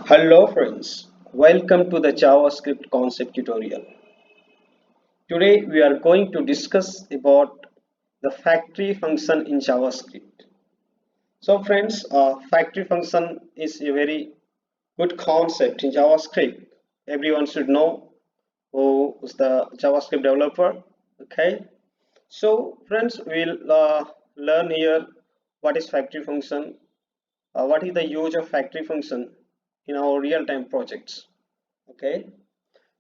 Hello friends, welcome to the JavaScript concept tutorial. Today we are going to discuss about the factory function in JavaScript. So friends, factory function is a very good concept in JavaScript. Everyone should know who is the JavaScript developer. Okay, so friends, we'll learn here what is factory function, what is the use of factory function in our real-time projects. Okay,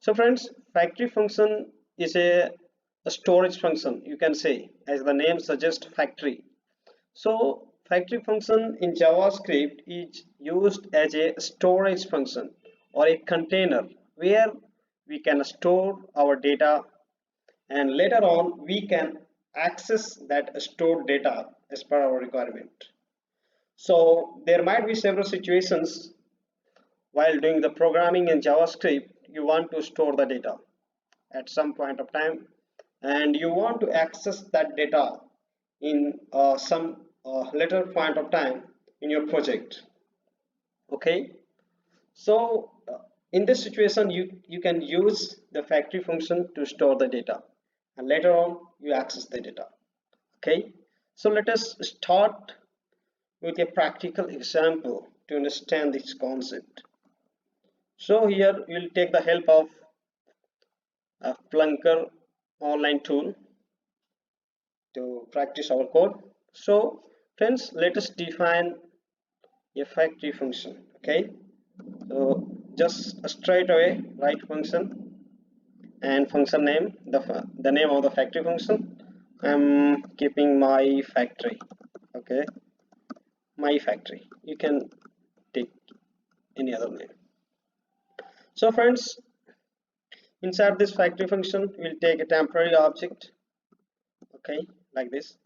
so friends, factory function is a storage function, you can say, as the name suggests, factory. So factory function in JavaScript is used as a storage function or a container where we can store our data, and later on we can access that stored data as per our requirement. So there might be several situations while doing the programming in JavaScript. You want to store the data at some point of time, and you want to access that data in some later point of time in your project. Okay, so in this situation you can use the factory function to store the data, and later on you access the data. Okay, so let us start with a practical example to understand this concept. So here we'll take the help of a Plunker online tool to practice our code. So friends, let us define a factory function. Okay, so just straight away write function and function name, the name of the factory function. I'm keeping my factory. Okay, my factory, you can take any other name. So friends, inside this factory function we'll take a temporary object. Okay, like this.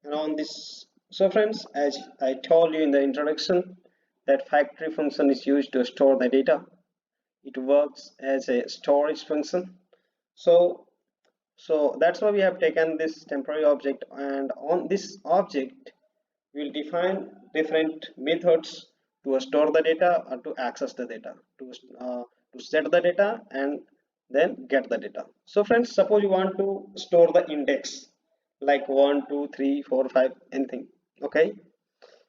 And on this, so friends, as I told you in the introduction, that factory function is used to store the data. It works as a storage function. So so that's why we have taken this temporary object, and on this object we'll define different methods to store the data or to access the data, to set the data and then get the data. So friends, suppose you want to store the index like 1 2 3 4 5, anything. Okay,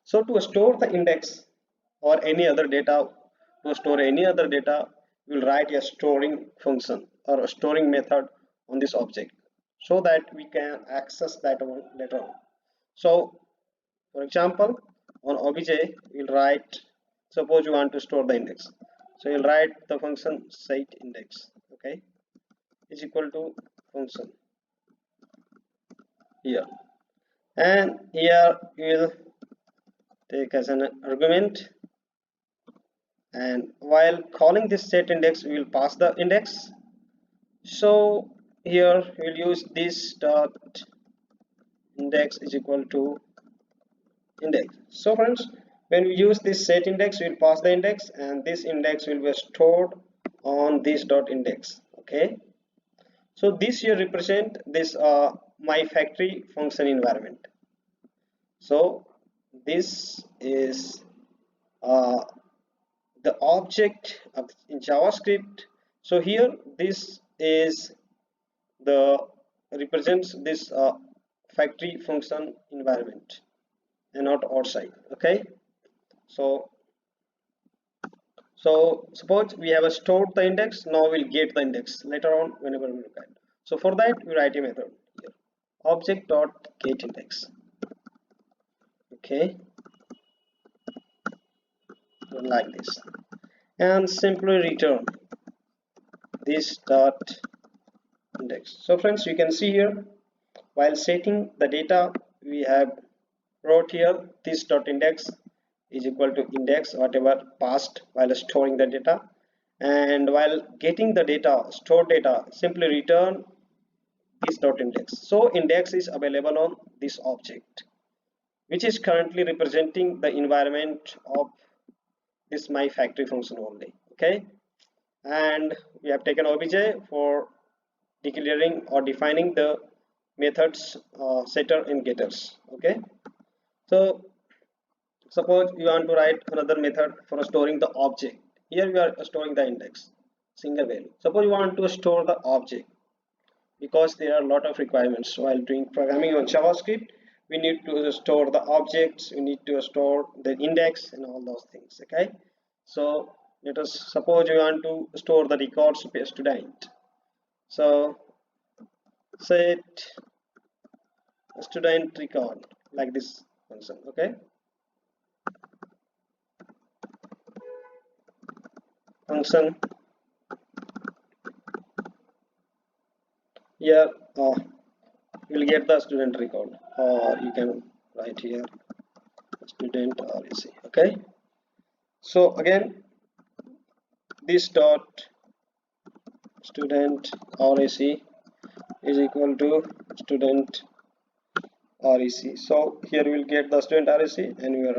so to store the index or any other data, to store any other data, we'll write a storing function or a storing method on this object so that we can access that one later on. So for example, on obj we'll write, suppose you want to store the index, so you'll write the function set index. Okay, is equal to function here, and here we'll take as an argument, and while calling this set index we will pass the index. So here we'll use this dot index is equal to index. So friends, when we use this set index we'll pass the index, and this index will be stored on this dot index. Okay, so this here represent this my factory function environment. So this is uh, the object of in JavaScript. So here this is the represents this factory function environment and not outside. Okay, so suppose we have stored the index, now we'll get the index later on whenever we require. So for that we write a method here, object dot get index. Okay, like this, and simply return this dot index. So friends, you can see here while setting the data we have wrote here this dot index is equal to index whatever passed while storing the data, and while getting the data, stored data, simply return this dot index. So index is available on this object which is currently representing the environment of this my factory function only. Okay, and we have taken obj for declaring or defining the methods setter and getters. Okay, so suppose you want to write another method for storing the object. Here we are storing the index, single value. Suppose you want to store the object, because there are a lot of requirements while doing programming on JavaScript. We need to store the objects, we need to store the index and all those things. Okay, so let us suppose you want to store the records of a student. So set student record like this function. Okay, function here you will get the student record, or you can write here student REC. Okay, so again this dot student REC is equal to student REC. So here we will get the student REC, and we are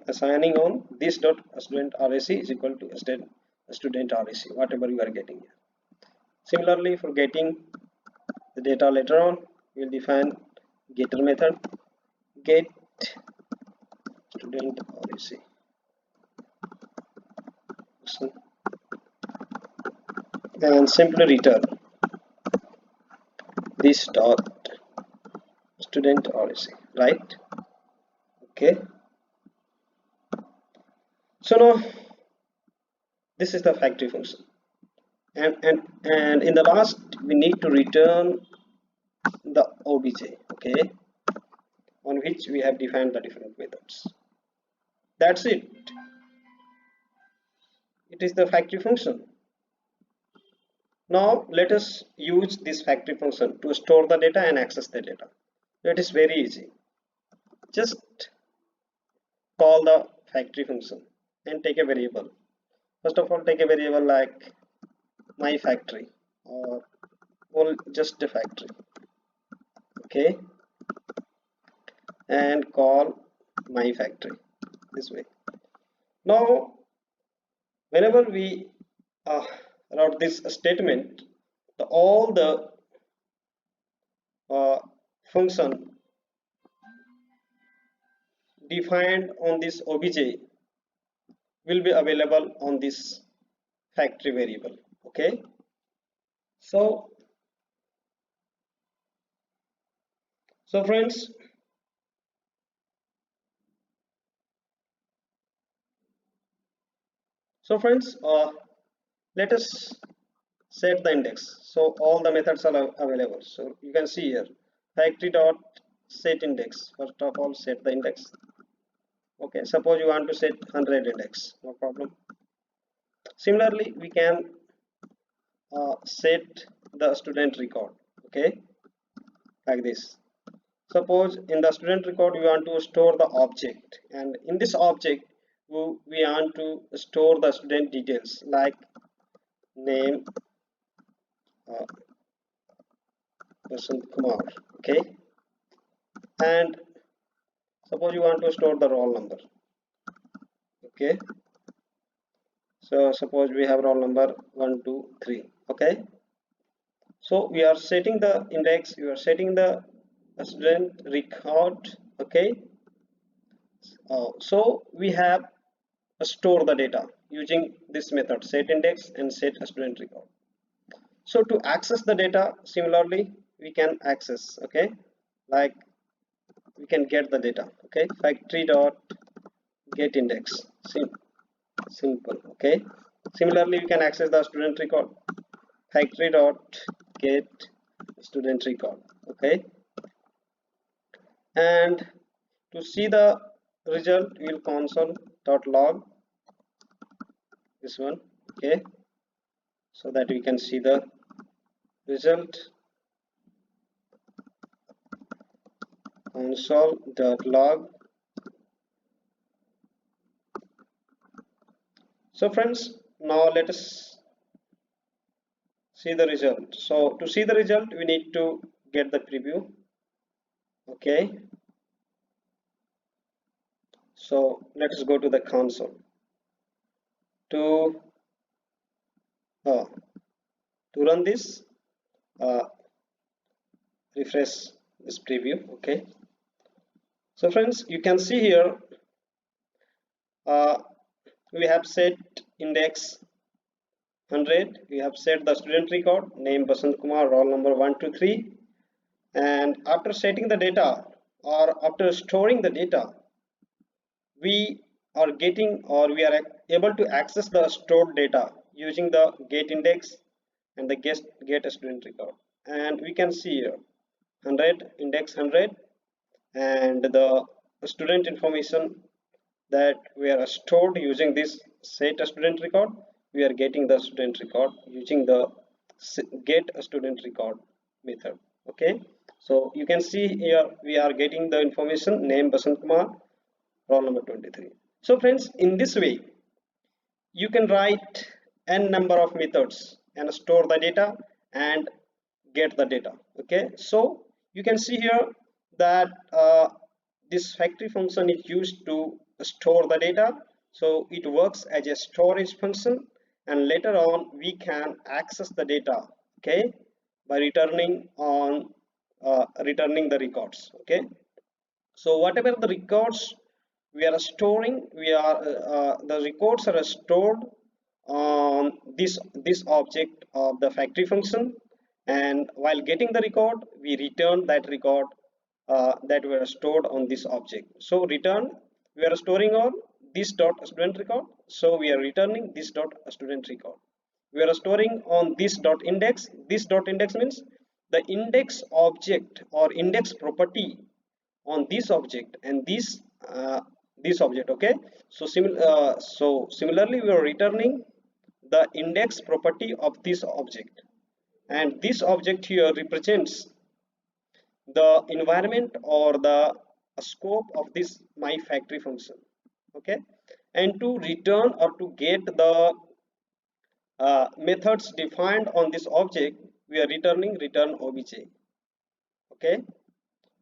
assigning on this dot student REC is equal to student REC, whatever you are getting here. Similarly, for getting the data later on, we will define getter method, get student REC, and simply return this dot student REC, right? Okay, so now this is the factory function, and in the last we need to return the obj, okay, on which we have defined the different methods. That's it. It is the factory function. Now let us use this factory function to store the data and access the data. It is very easy. Just call the factory function and take a variable. First of all, take a variable like my factory, or just a factory. Okay, and call my factory this way. Now whenever we wrote this statement, all the function defined on this obj will be available on this factory variable. Okay, so friends, let us set the index. So all the methods are available. So you can see here factory dot set index. First of all, set the index. Okay, suppose you want to set 100 index, no problem. Similarly, we can set the student record. Okay, like this. Suppose in the student record we want to store the object, and in this object we want to store the student details like name, person Kumar. Okay, and suppose you want to store the roll number. Okay, so suppose we have roll number 1 2 3. Okay, so we are setting the index, we are setting the student record. Okay, so we have store the data using this method set index and set student record. So to access the data, similarly we can access, okay, like we can get the data. Okay, factory dot get index, simple. Okay, similarly we can access the student record, factory dot get student record. Okay, and to see the result we will console dot log this one. Okay, so that we can see the result, console.log. So friends, now let us see the result. So to see the result we need to get the preview. Okay, so let us go to the console to run this, refresh this preview. Okay, so friends, you can see here uh, we have set index 100. We have set the student record, name Basant Kumar, roll number 123. And after setting the data, or after storing the data, we are getting, or we are able to access the stored data using the get index and the get student record. And we can see here 100 index 100, and the student information that we are stored using this set a student record. We are getting the student record using the get a student record method. Okay, so you can see here we are getting the information name Basant Kumar, roll number 23. So friends, in this way you can write n number of methods and store the data and get the data. Okay, so you can see here that this factory function is used to store the data. So it works as a storage function, and later on we can access the data, okay, by returning the records. Okay, so whatever the records we are storing, the records are stored on this object of the factory function, and while getting the record we return that record that were stored on this object. So return, we are storing on this dot student record, so we are returning this dot student record. We are storing on this dot index. This dot index means the index object or index property on this object and this object. Okay, so similarly we are returning the index property of this object, and this object here represents the environment or the scope of this my factory function. Okay, and to return or to get the methods defined on this object, we are returning return obj. Okay,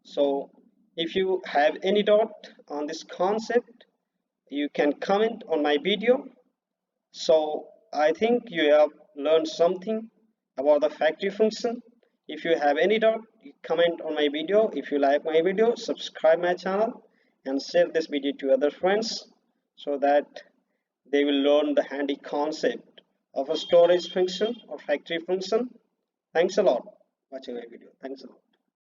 so if you have any doubt on this concept, you can comment on my video. So I think you have learned something about the factory function. If you have any doubt, you comment on my video. If you like my video, subscribe my channel and share this video to other friends so that they will learn the handy concept of a storage function or factory function. Thanks a lot for watching my video. Thanks a lot.